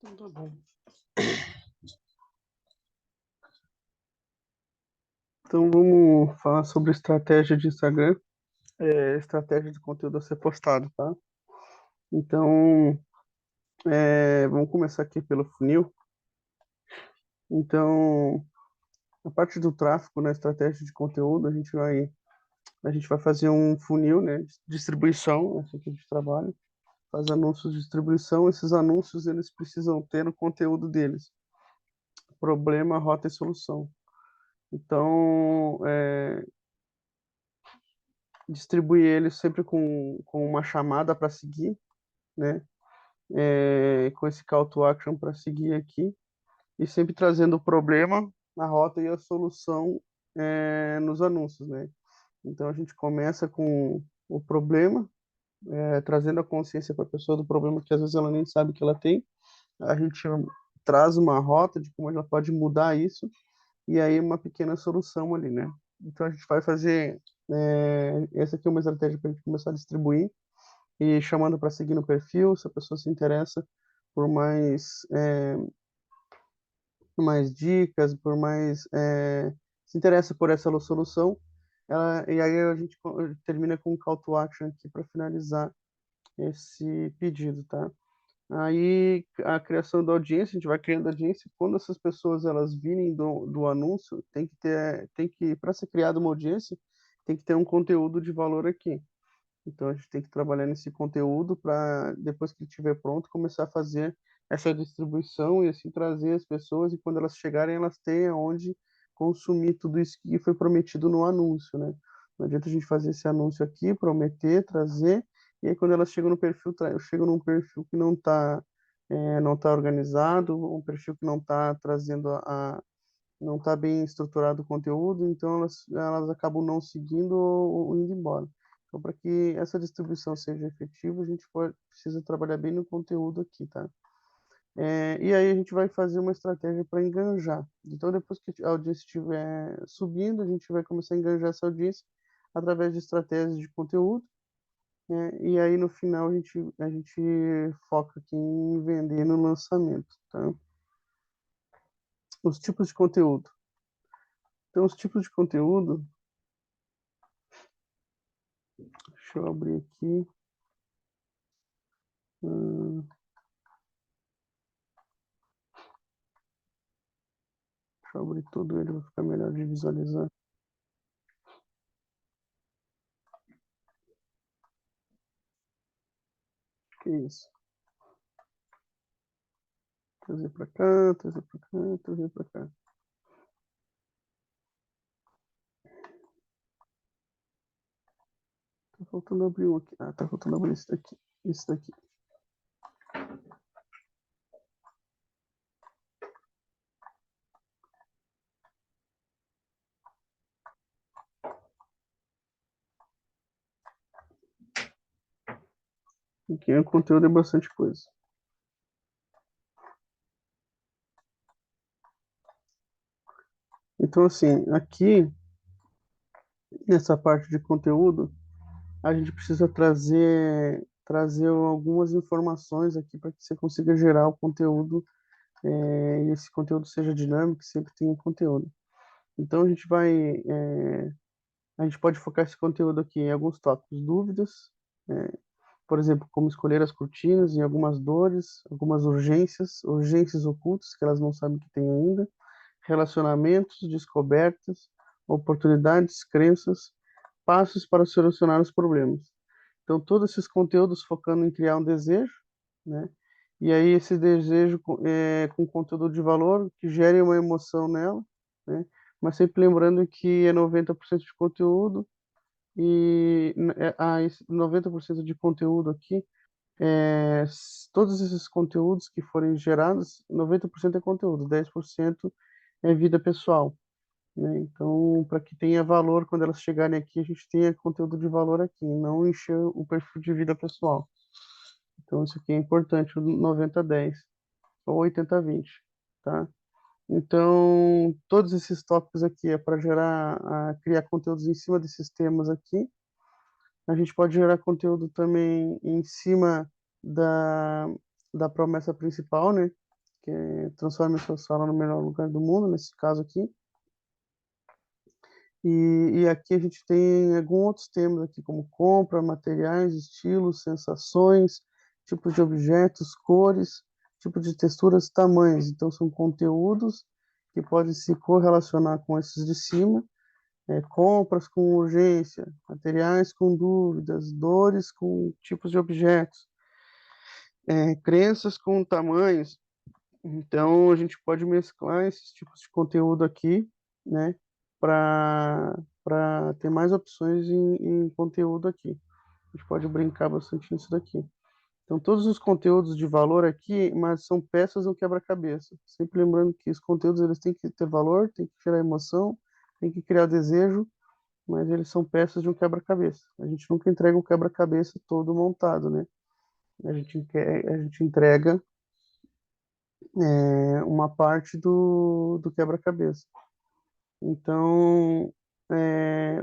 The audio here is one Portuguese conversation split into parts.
Então tá bom. Então vamos falar sobre estratégia de Instagram, estratégia de conteúdo a ser postado, tá? Então, vamos começar aqui pelo funil. Então, a parte do tráfego na estratégia de conteúdo, a gente vai fazer um funil, né, de distribuição, esse aqui de trabalho, faz anúncios de distribuição. Esses anúncios eles precisam ter no conteúdo deles, problema, rota e solução. Então, distribuir eles sempre com uma chamada para seguir, né? Com esse call to action para seguir aqui, e sempre trazendo o problema, a rota e a solução nos anúncios, né? Então a gente começa com o problema, trazendo a consciência para a pessoa do problema que às vezes ela nem sabe que ela tem. A gente traz uma rota de como ela pode mudar isso, e aí uma pequena solução ali, né? Então a gente vai fazer. Essa aqui é uma estratégia para a gente começar a distribuir e chamando para seguir no perfil, se a pessoa se interessa por mais dicas, se interessa por essa solução, e aí a gente termina com um call to action aqui para finalizar esse pedido, tá? Aí a criação da audiência, a gente vai criando audiência, quando essas pessoas elas virem do anúncio, para ser criada uma audiência, tem que ter um conteúdo de valor aqui. Então a gente tem que trabalhar nesse conteúdo para depois que ele estiver pronto começar a fazer essa distribuição e assim trazer as pessoas, e quando elas chegarem elas tenham onde consumir tudo isso que foi prometido no anúncio, né? Não adianta a gente fazer esse anúncio aqui, prometer, trazer, e aí quando elas chegam no perfil, chegam num perfil que não tá organizado, um perfil que não está trazendo não está bem estruturado o conteúdo, então elas acabam não seguindo ou indo embora. Então, para que essa distribuição seja efetiva, a gente precisa trabalhar bem no conteúdo aqui, tá? E aí a gente vai fazer uma estratégia para enganjar. Então, depois que a audiência estiver subindo, a gente vai começar a enganjar essa audiência através de estratégias de conteúdo, né? E aí no final a gente foca aqui em vender no lançamento, tá? Os tipos de conteúdo. Então, os tipos de conteúdo, deixa eu abrir aqui. Deixa eu abrir tudo ele, vai ficar melhor de visualizar. Que isso? Trazer para cá, trazer para cá, trazer para cá. Tá faltando abrir um aqui. Ah, tá faltando abrir esse daqui. Esse daqui. Aqui o conteúdo é bastante coisa. Então, assim, aqui, nessa parte de conteúdo, a gente precisa trazer algumas informações aqui para que você consiga gerar o conteúdo, e esse conteúdo seja dinâmico, sempre tenha conteúdo. Então, a gente pode focar esse conteúdo aqui em alguns tópicos: dúvidas, é, por exemplo, como escolher as cortinas, em algumas dores, algumas urgências ocultas que elas não sabem que têm ainda, relacionamentos, descobertas, oportunidades, crenças, passos para solucionar os problemas. Então, todos esses conteúdos focando em criar um desejo, né? E aí esse desejo com conteúdo de valor que gere uma emoção nela, né? Mas sempre lembrando que é 90% de conteúdo esse 90% de conteúdo aqui, todos esses conteúdos que forem gerados, 90% é conteúdo, 10% é vida pessoal, né? Então, para que tenha valor quando elas chegarem aqui, a gente tenha conteúdo de valor aqui, não encher o perfil de vida pessoal. Então, isso aqui é importante, o 90-10 ou 80-20, tá? Então, todos esses tópicos aqui é para criar conteúdos em cima desses temas aqui. A gente pode gerar conteúdo também em cima da, da promessa principal, né? transforme a sua sala no melhor lugar do mundo, nesse caso aqui. E aqui a gente tem alguns outros temas aqui, como compra, materiais, estilos, sensações, tipos de objetos, cores, tipo de texturas, tamanhos. Então, são conteúdos que podem se correlacionar com esses de cima. Compras com urgência, materiais com dúvidas, dores com tipos de objetos, crenças com tamanhos. Então, a gente pode mesclar esses tipos de conteúdo aqui, né, para ter mais opções em conteúdo aqui. A gente pode brincar bastante nisso daqui. Então, todos os conteúdos de valor aqui, mas são peças ou quebra-cabeça. Sempre lembrando que os conteúdos eles têm que ter valor, têm que gerar emoção, têm que criar desejo, mas eles são peças de um quebra-cabeça. A gente nunca entrega o quebra-cabeça todo montado, né? A gente entrega uma parte do quebra-cabeça. Então,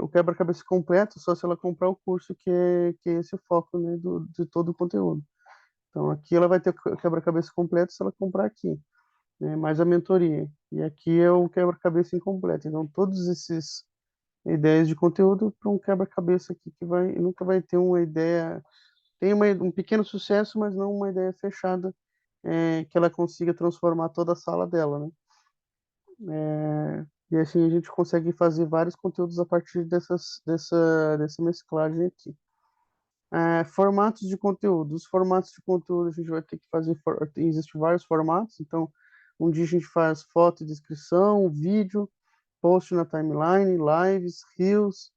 o quebra-cabeça completo só se ela comprar o curso que é esse o foco, né, de todo o conteúdo. Então, aqui ela vai ter o quebra-cabeça completo se ela comprar aqui, né, mais a mentoria. E aqui é o quebra-cabeça incompleto. Então, todos esses ideias de conteúdo para um quebra-cabeça aqui que nunca vai ter uma ideia, tem um pequeno sucesso, mas não uma ideia fechada, que ela consiga transformar toda a sala dela, né? E assim a gente consegue fazer vários conteúdos a partir dessa mesclagem aqui. Formatos de conteúdo. Os formatos de conteúdo a gente vai ter que fazer. Existem vários formatos. Então, um dia a gente faz foto e descrição, vídeo, post na timeline, lives, reels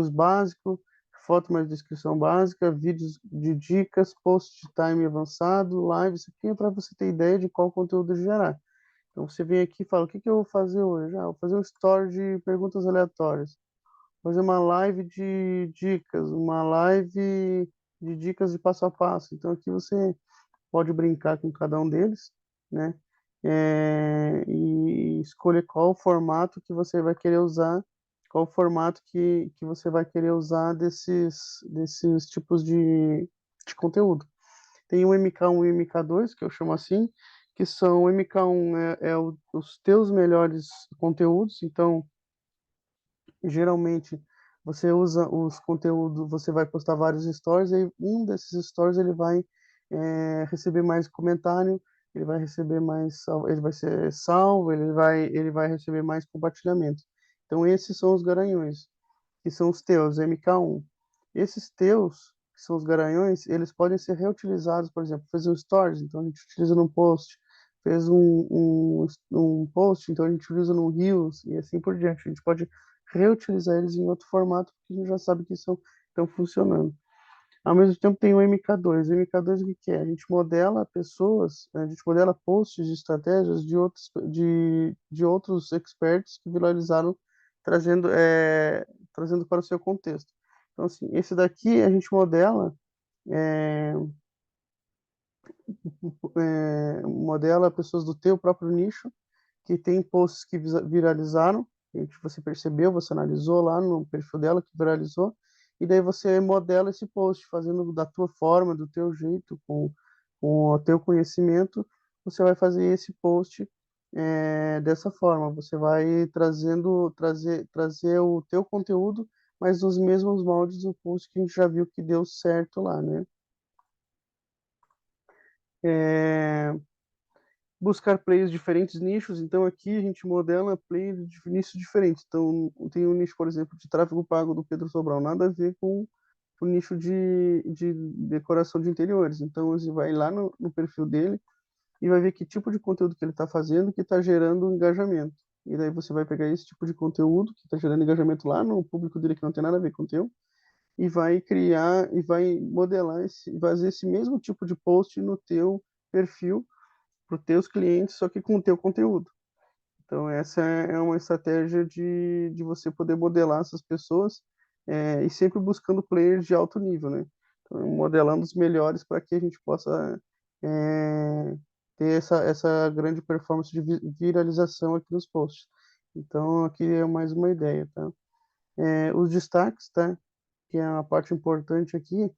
básico, foto mais descrição básica, vídeos de dicas, post de time avançado, lives. Isso aqui é para você ter ideia de qual conteúdo gerar. Então você vem aqui e fala, o que que eu vou fazer hoje? Vou fazer um story de perguntas aleatórias, fazer uma live de dicas, uma live de dicas de passo a passo. Então aqui você pode brincar com cada um deles, né? E escolher qual formato que você vai querer usar, qual formato que você vai querer usar desses tipos de conteúdo. Tem o MK1 e o MK2, que eu chamo assim, que são o MK1 os teus melhores conteúdos, então geralmente você usa os conteúdos, você vai postar vários stories e um desses stories ele vai receber mais comentário, ele vai receber mais, ele vai ser salvo, ele vai receber mais compartilhamento. Então esses são os garanhões, que são os teus, MK1. Esses teus, que são os garanhões, eles podem ser reutilizados, por exemplo, fazer um stories, então a gente utiliza num post, fez um post, então a gente utiliza no Reels e assim por diante. A gente pode reutilizar eles em outro formato, porque a gente já sabe que estão funcionando. Ao mesmo tempo tem o MK2. O MK2 o que que é? A gente modela pessoas, a gente modela posts de estratégias de outros experts que viralizaram, trazendo, trazendo para o seu contexto. Então, assim, esse daqui a gente modela pessoas do teu próprio nicho, que tem posts que viralizaram, você percebeu, você analisou lá no perfil dela que viralizou, e daí você modela esse post, fazendo da tua forma, do teu jeito, com o teu conhecimento, você vai fazer esse post dessa forma, você vai trazer o teu conteúdo, mas nos mesmos moldes do post que a gente já viu que deu certo lá, né? É, buscar players de diferentes nichos. Então aqui a gente modela players de nichos diferentes. Então tem um nicho, por exemplo, de tráfego pago do Pedro Sobral, nada a ver com o nicho de decoração de interiores. Então você vai lá no perfil dele e vai ver que tipo de conteúdo que ele está fazendo que está gerando engajamento. E daí você vai pegar esse tipo de conteúdo que está gerando engajamento lá no público dele que não tem nada a ver com o teu e vai criar e vai modelar fazer esse mesmo tipo de post no teu perfil para os teus clientes, só que com o teu conteúdo. Então, essa é uma estratégia de você poder modelar essas pessoas e sempre buscando players de alto nível, né? Então, modelando os melhores para que a gente possa ter essa grande performance de viralização aqui nos posts. Então, aqui é mais uma ideia, tá? Os destaques, tá? Que é uma parte importante aqui,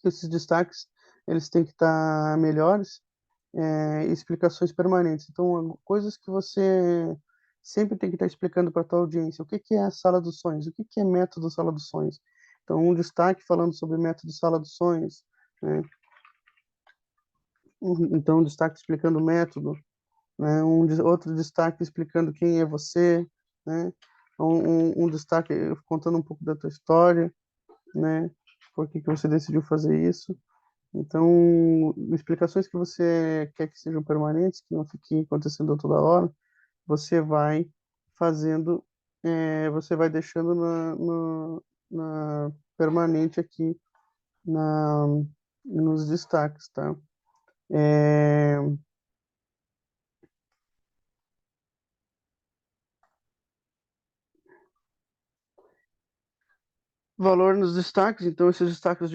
esses destaques, eles têm que estar melhores, explicações permanentes. Então, coisas que você sempre tem que estar explicando para a tua audiência. O que que é a sala dos sonhos? O que que é método sala dos sonhos? Então, um destaque falando sobre método sala dos sonhos, né? Então, um destaque explicando o método, né? Outro destaque explicando quem é você, né? Um destaque contando um pouco da tua história, né? Por que que você decidiu fazer isso? Então, explicações que você quer que sejam permanentes, que não fiquem acontecendo toda hora, você vai fazendo, você vai deixando na permanente aqui na, nos destaques, tá? É, valor nos destaques, então esses destaques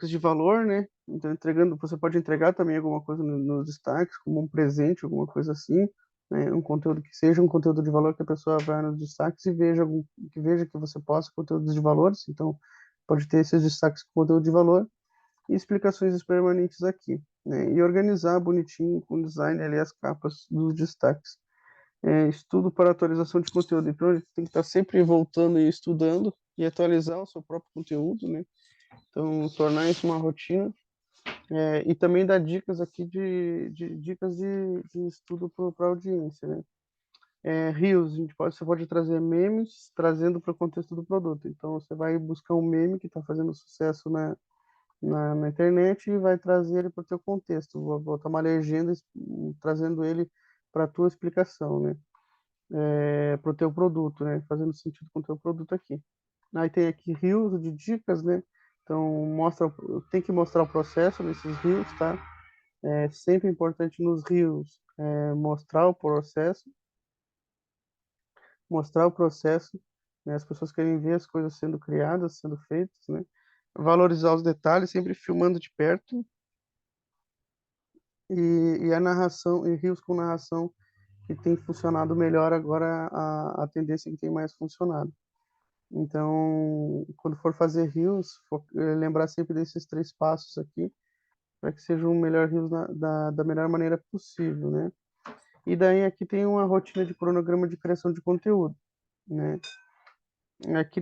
de valor, né? Então entregando, você pode entregar também alguma coisa nos destaques, como um presente, alguma coisa assim, né? Um conteúdo que seja um conteúdo de valor que a pessoa vai nos destaques e veja que você posta conteúdos de valores, então pode ter esses destaques com conteúdo de valor e explicações permanentes aqui, né? E organizar bonitinho com design ali as capas dos destaques. Estudo para atualização de conteúdo. Então, ele tem que estar sempre voltando e estudando e atualizar o seu próprio conteúdo, né? Então, tornar isso uma rotina. E também dar dicas aqui dicas de estudo para a audiência, né? Reels, você pode trazer memes trazendo para o contexto do produto. Então, você vai buscar um meme que está fazendo sucesso na internet e vai trazer ele para o teu contexto. Vou botar uma legenda trazendo ele para a tua explicação, né? Para o teu produto, né? Fazendo sentido com o teu produto aqui. Aí tem aqui rios de dicas, né? Então tem que mostrar o processo nesses rios, tá? É sempre importante nos rios mostrar o processo, né? As pessoas querem ver as coisas sendo criadas, sendo feitas, né? Valorizar os detalhes, sempre filmando de perto e a narração e rios com narração que tem funcionado melhor agora a tendência que tem mais funcionado. Então, quando for fazer rios, lembrar sempre desses três passos aqui, para que seja um melhor rios da melhor maneira possível, né? E daí aqui tem uma rotina de cronograma de criação de conteúdo, né? Aqui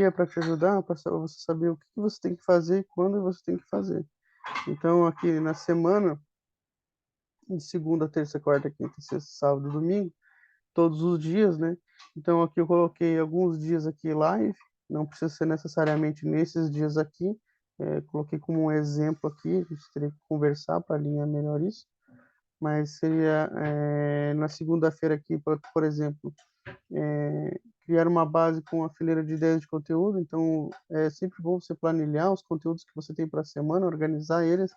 é para te ajudar, para você saber o que que você tem que fazer e quando você tem que fazer. Então, aqui na semana, de segunda, terça, quarta, quinta, sexta, sábado, domingo, todos os dias, né? Então aqui eu coloquei alguns dias aqui live, não precisa ser necessariamente nesses dias aqui. Coloquei como um exemplo aqui, a gente teria que conversar para alinhar melhor isso, mas seria na segunda-feira aqui, por exemplo, criar uma base com uma fileira de ideias de conteúdo. Então é sempre bom você planilhar os conteúdos que você tem para a semana, organizar eles,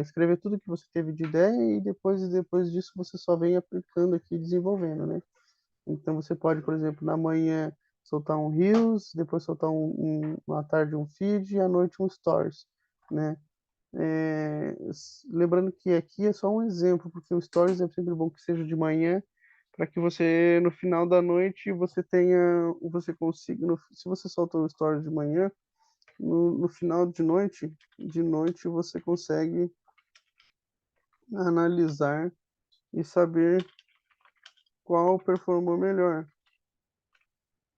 escrever tudo que você teve de ideia e depois disso você só vem aplicando aqui e desenvolvendo, né? Então você pode, por exemplo, na manhã soltar um Reels, depois soltar à tarde um feed e à noite um Stories, né? Lembrando que aqui é só um exemplo, porque o Stories é sempre bom que seja de manhã, para que você no final da noite você consiga, se você solta o Stories de manhã, no final de noite você consegue analisar e saber qual performou melhor,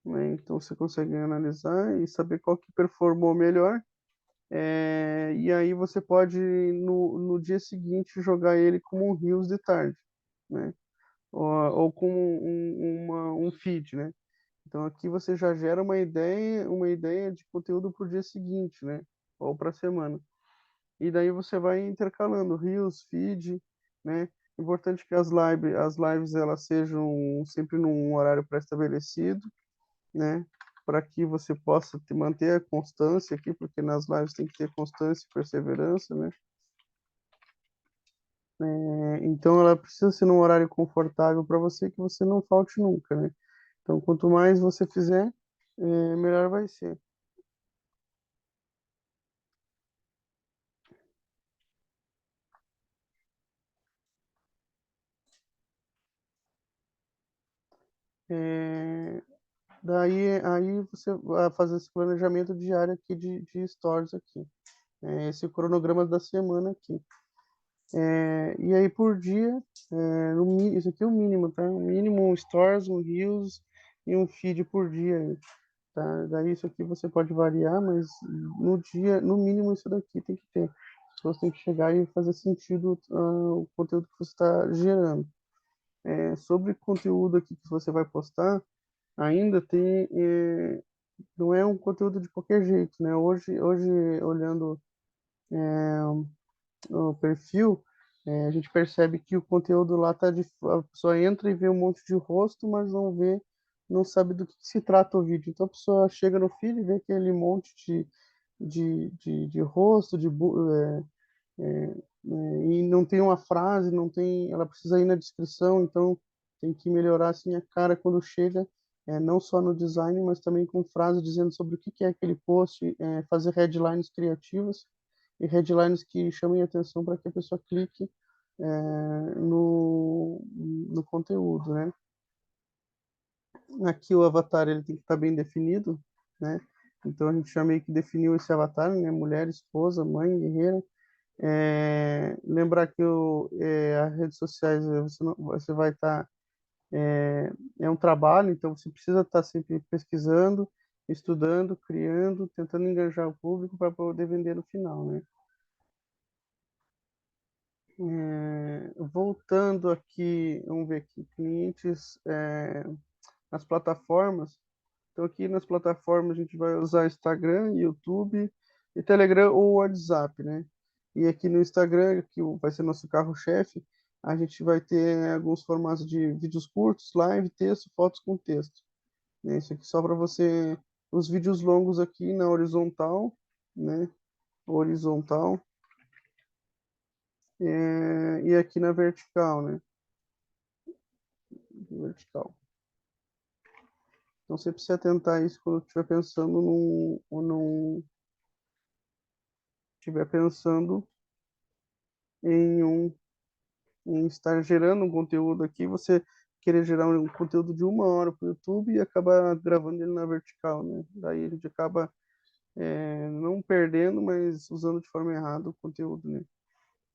né? Então você consegue analisar e saber qual que performou melhor, e aí você pode no dia seguinte jogar ele como um Reels de tarde, né? Ou como um feed, né? Então aqui você já gera uma ideia de conteúdo para o dia seguinte, né? Ou para a semana. E daí você vai intercalando Reels, feed, né? Importante que as lives elas sejam sempre num horário pré-estabelecido, né? Para que você possa manter a constância aqui, porque nas lives tem que ter constância e perseverança, né? Então ela precisa ser num horário confortável para você, que você não falte nunca, né? Então quanto mais você fizer, melhor vai ser. É, aí você vai fazer esse planejamento diário aqui de stories aqui. Esse é o cronograma da semana aqui. E aí por dia, isso aqui é o mínimo, tá? O mínimo um Stories, um Reels e um feed por dia, tá? Daí isso aqui você pode variar, mas no dia, no mínimo isso daqui tem que ter. As pessoas têm que chegar e fazer sentido o conteúdo que você está gerando. Sobre conteúdo aqui que você vai postar, ainda tem, não é um conteúdo de qualquer jeito, né? Hoje olhando o perfil, a gente percebe que o conteúdo lá tá de, a pessoa entra e vê um monte de rosto, mas não vê, não sabe do que se trata o vídeo. Então a pessoa chega no feed e vê aquele monte de rosto, e não tem uma frase, não tem, ela precisa ir na descrição, então tem que melhorar assim a cara quando chega, não só no design, mas também com frase dizendo sobre o que que é aquele post, fazer headlines criativas e headlines que chamem a atenção para que a pessoa clique no conteúdo, né? Aqui o avatar ele tem que estar bem definido, né? Então a gente já meio que definiu esse avatar, né? Mulher, esposa, mãe, guerreira. Lembrar que as redes sociais você vai estar é um trabalho, então você precisa estar sempre pesquisando, estudando, criando, tentando engajar o público para poder vender no final, né? Voltando aqui, vamos ver aqui, clientes nas plataformas. Então aqui nas plataformas a gente vai usar Instagram, YouTube e Telegram ou WhatsApp, né? E aqui no Instagram, que vai ser nosso carro-chefe, a gente vai ter alguns formatos de vídeos curtos, live, texto, fotos com texto, né? Isso aqui só para você, os vídeos longos aqui na horizontal, né? Horizontal, e aqui na vertical, né? Vertical. Então você precisa atentar a isso quando estiver pensando ou não estiver pensando em em estar gerando um conteúdo aqui, você querer gerar um conteúdo de 1 hora para o YouTube e acabar gravando ele na vertical, né? Daí a gente acaba não perdendo, mas usando de forma errada o conteúdo, né?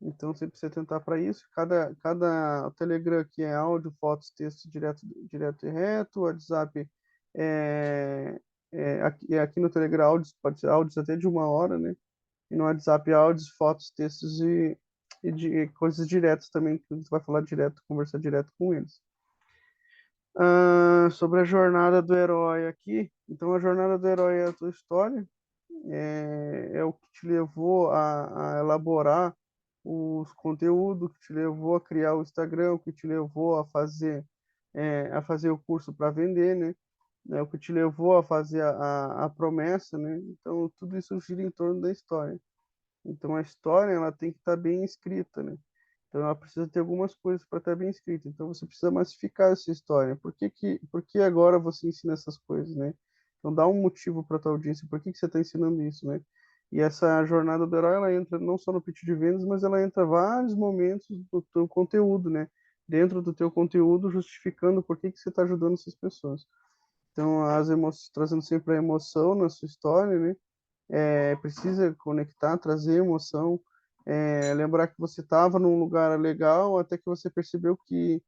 Então você precisa tentar para isso. Cada Telegram aqui é áudio, fotos, texto direto e reto. O WhatsApp aqui no Telegram áudios, pode ser áudios até de 1 hora, né? E no WhatsApp áudios, fotos, textos e coisas diretas também, que você vai falar direto, conversar direto com eles. Sobre a jornada do herói aqui, então a jornada do herói é a tua história, é o que te levou a elaborar os conteúdos, que te levou a criar o Instagram, o que te levou a fazer o curso para vender, né? É o que te levou a fazer a promessa, né? Então tudo isso gira em torno da história. Então a história ela tem que estar bem escrita, né? Então ela precisa ter algumas coisas para estar bem escrita. Então você precisa massificar essa história. Por que agora você ensina essas coisas, né? Então dá um motivo para a tua audiência. Por que você está ensinando isso, né? E essa jornada do herói ela entra não só no pitch de vendas, mas ela entra em vários momentos do teu conteúdo, né? Dentro do teu conteúdo, justificando por que você está ajudando essas pessoas. Então as emoções, trazendo sempre a emoção na sua história, né? Precisa conectar, trazer emoção, lembrar que você estava num lugar legal até que você percebeu que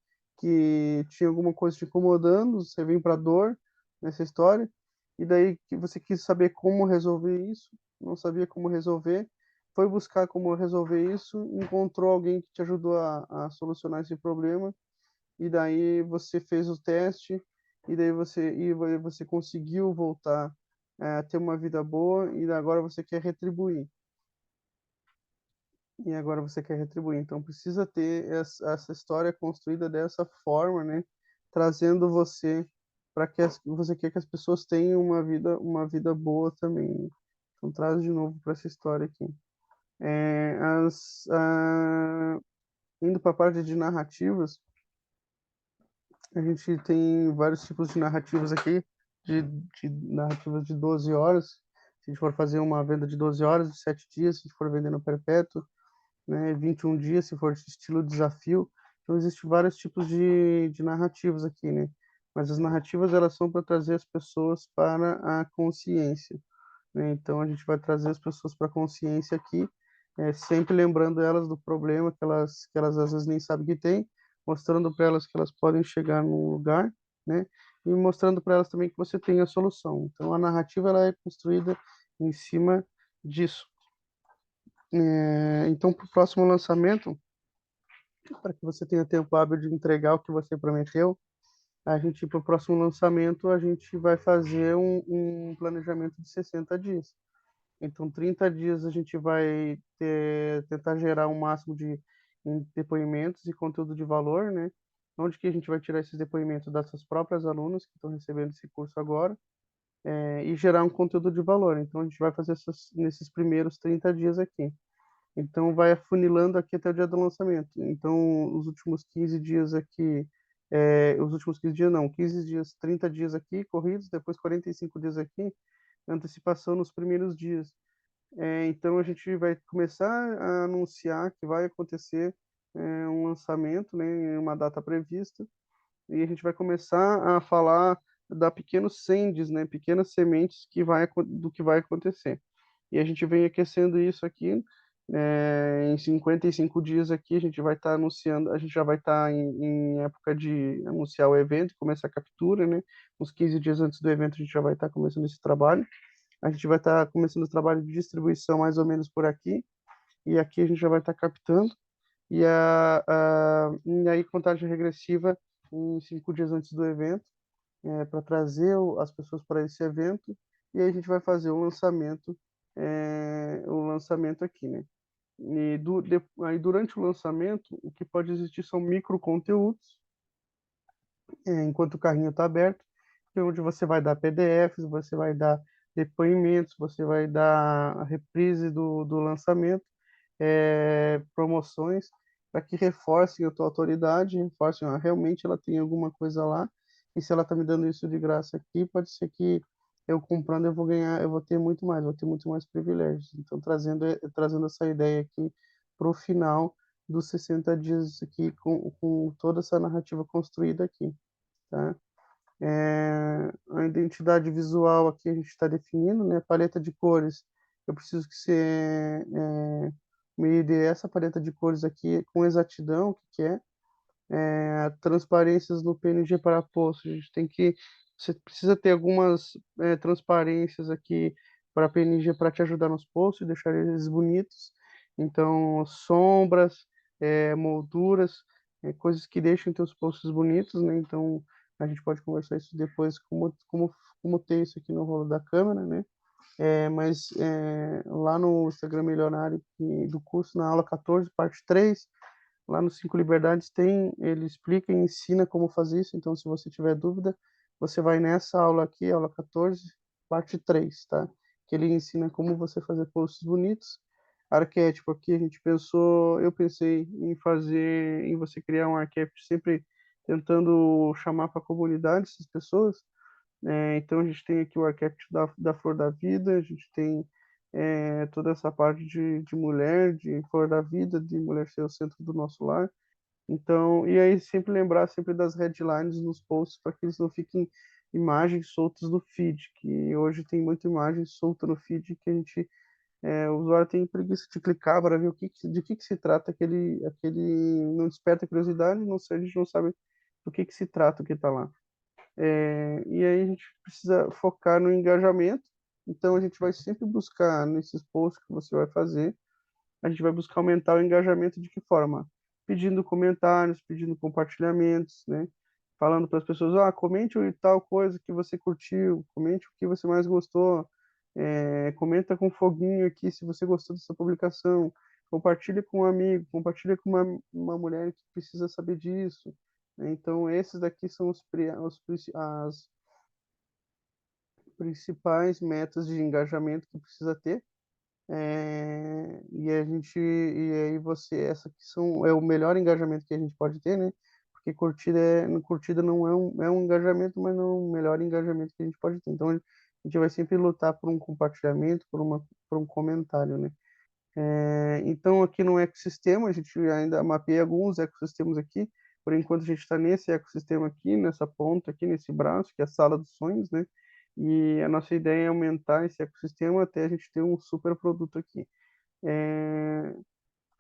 tinha alguma coisa te incomodando, você vem para dor nessa história, e daí que você quis saber como resolver isso, não sabia como resolver, foi buscar como resolver isso, encontrou alguém que te ajudou a solucionar esse problema, e daí você fez o teste, e você conseguiu voltar a ter uma vida boa, e agora você quer retribuir. E agora você quer retribuir. Então precisa ter essa história construída dessa forma, né? Trazendo você para que você quer que as pessoas tenham uma vida boa também, né? Então traz de novo para essa história aqui. É, indo para a parte de narrativas, a gente tem vários tipos de narrativas aqui, de narrativas de 12 horas. Se a gente for fazer uma venda de 12 horas, de 7 dias, se a gente for vendendo perpétuo, né, 21 dias, se for de estilo desafio. Então, existem vários tipos de narrativas aqui, né? Mas as narrativas, elas são para trazer as pessoas para a consciência, né? Então, a gente vai trazer as pessoas para a consciência aqui, sempre lembrando elas do problema que elas às vezes nem sabem que tem, mostrando para elas que elas podem chegar num lugar, né? E mostrando para elas também que você tem a solução. Então, a narrativa ela é construída em cima disso. Então, para o próximo lançamento, para que você tenha tempo hábil de entregar o que você prometeu, a gente, para o próximo lançamento, a gente vai fazer um planejamento de 60 dias. Então, 30 dias a gente vai tentar gerar um máximo de depoimentos e conteúdo de valor, né? Onde que a gente vai tirar esses depoimentos dessas próprias alunas que estão recebendo esse curso agora, e gerar um conteúdo de valor. Então, a gente vai fazer nesses primeiros 30 dias aqui. Então, vai afunilando aqui até o dia do lançamento. Então, os últimos 15 dias aqui, os últimos 15 dias não, 15 dias, 30 dias aqui corridos, depois 45 dias aqui, antecipação nos primeiros dias. Então, a gente vai começar a anunciar que vai acontecer um lançamento, né, em uma data prevista, e a gente vai começar a falar, dar pequenos sendes, né, pequenas sementes do que vai acontecer. E a gente vem aquecendo isso aqui. Em 55 dias aqui, a gente vai estar anunciando, a gente já vai estar em época de anunciar o evento, começar a captura, né? Uns 15 dias antes do evento, a gente já vai estar começando esse trabalho. A gente vai estar começando o trabalho de distribuição mais ou menos por aqui, e aqui a gente já vai estar captando. E aí, contagem regressiva em 5 dias antes do evento, para trazer as pessoas para esse evento, e aí a gente vai fazer o lançamento aqui, né? Aí, durante o lançamento, o que pode existir são micro conteúdos, enquanto o carrinho está aberto, que é onde você vai dar PDFs, você vai dar depoimentos, você vai dar a reprise do lançamento, promoções, para que reforcem a tua autoridade, reforcem, realmente ela tem alguma coisa lá, e se ela está me dando isso de graça aqui, pode ser que eu comprando eu vou ganhar, eu vou ter muito mais privilégios. Então, trazendo essa ideia aqui para o final dos 60 dias aqui, com toda essa narrativa construída aqui, tá? A identidade visual aqui a gente está definindo, né? Paleta de cores, eu preciso que você me dê essa paleta de cores aqui com exatidão, o que que é. Transparências no PNG para post, a gente tem que, você precisa ter algumas transparências aqui para PNG para te ajudar nos posts e deixar eles bonitos. Então, sombras, molduras, coisas que deixem teus posts bonitos, né? Então, a gente pode conversar isso depois, como ter isso aqui no rolo da câmera, né? Mas lá no Instagram Milionário do curso, na aula 14, parte 3, lá no Cinco Liberdades ele explica e ensina como fazer isso. Então, se você tiver dúvida, você vai nessa aula aqui, aula 14, parte 3, tá? Que ele ensina como você fazer posts bonitos. Arquétipo aqui eu pensei em você criar um arquétipo sempre tentando chamar para a comunidade essas pessoas. Então a gente tem aqui o arquétipo da flor da vida, a gente tem toda essa parte de mulher, de flor da vida, de mulher ser o centro do nosso lar. Então, e aí sempre lembrar sempre das headlines nos posts para que eles não fiquem imagens soltas no feed, que hoje tem muita imagem solta no feed que o usuário tem preguiça de clicar para ver de que se trata aquele não desperta curiosidade, não sei, a gente não sabe do que se trata o que está lá. E aí a gente precisa focar no engajamento. Então a gente vai sempre buscar nesses posts que você vai fazer, a gente vai buscar aumentar o engajamento de que forma? Pedindo comentários, pedindo compartilhamentos, né? Falando para as pessoas, comente tal coisa que você curtiu, comente o que você mais gostou, comenta com foguinho aqui se você gostou dessa publicação, compartilha com um amigo, compartilha com uma mulher que precisa saber disso, né? Então, esses daqui são as principais metas de engajamento que precisa ter. E aí essa que é o melhor engajamento que a gente pode ter, né? Porque curtida não é um engajamento, mas não é o melhor engajamento que a gente pode ter. Então, a gente vai sempre lutar por um compartilhamento, por um comentário, né? Então, aqui no ecossistema, a gente ainda mapeia alguns ecossistemas aqui. Por enquanto, a gente está nesse ecossistema aqui, nessa ponta aqui, nesse braço, que é a sala dos sonhos, né? E a nossa ideia é aumentar esse ecossistema até a gente ter um super produto aqui.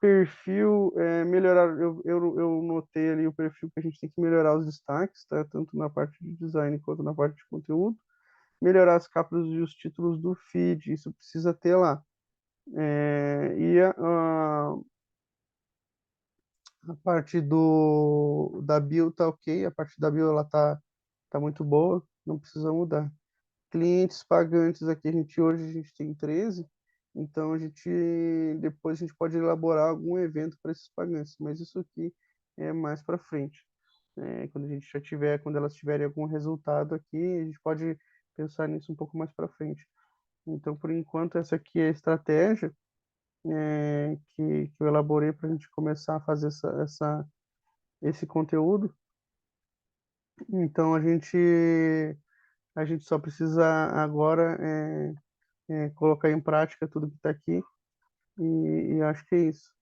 Perfil, melhorar, eu notei ali o perfil que a gente tem que melhorar os destaques, tá? Tanto na parte de design quanto na parte de conteúdo. Melhorar as capas e os títulos do feed, isso precisa ter lá. E a parte da bio tá ok, a parte da bio ela tá muito boa, não precisa mudar. Clientes pagantes aqui, hoje a gente tem 13, então depois a gente pode elaborar algum evento para esses pagantes, mas isso aqui é mais para frente. Quando a gente já tiver, quando elas tiverem algum resultado aqui, a gente pode pensar nisso um pouco mais para frente. Então, por enquanto, essa aqui é a estratégia que eu elaborei para a gente começar a fazer esse conteúdo. Então, a gente só precisa agora colocar em prática tudo que está aqui e acho que é isso.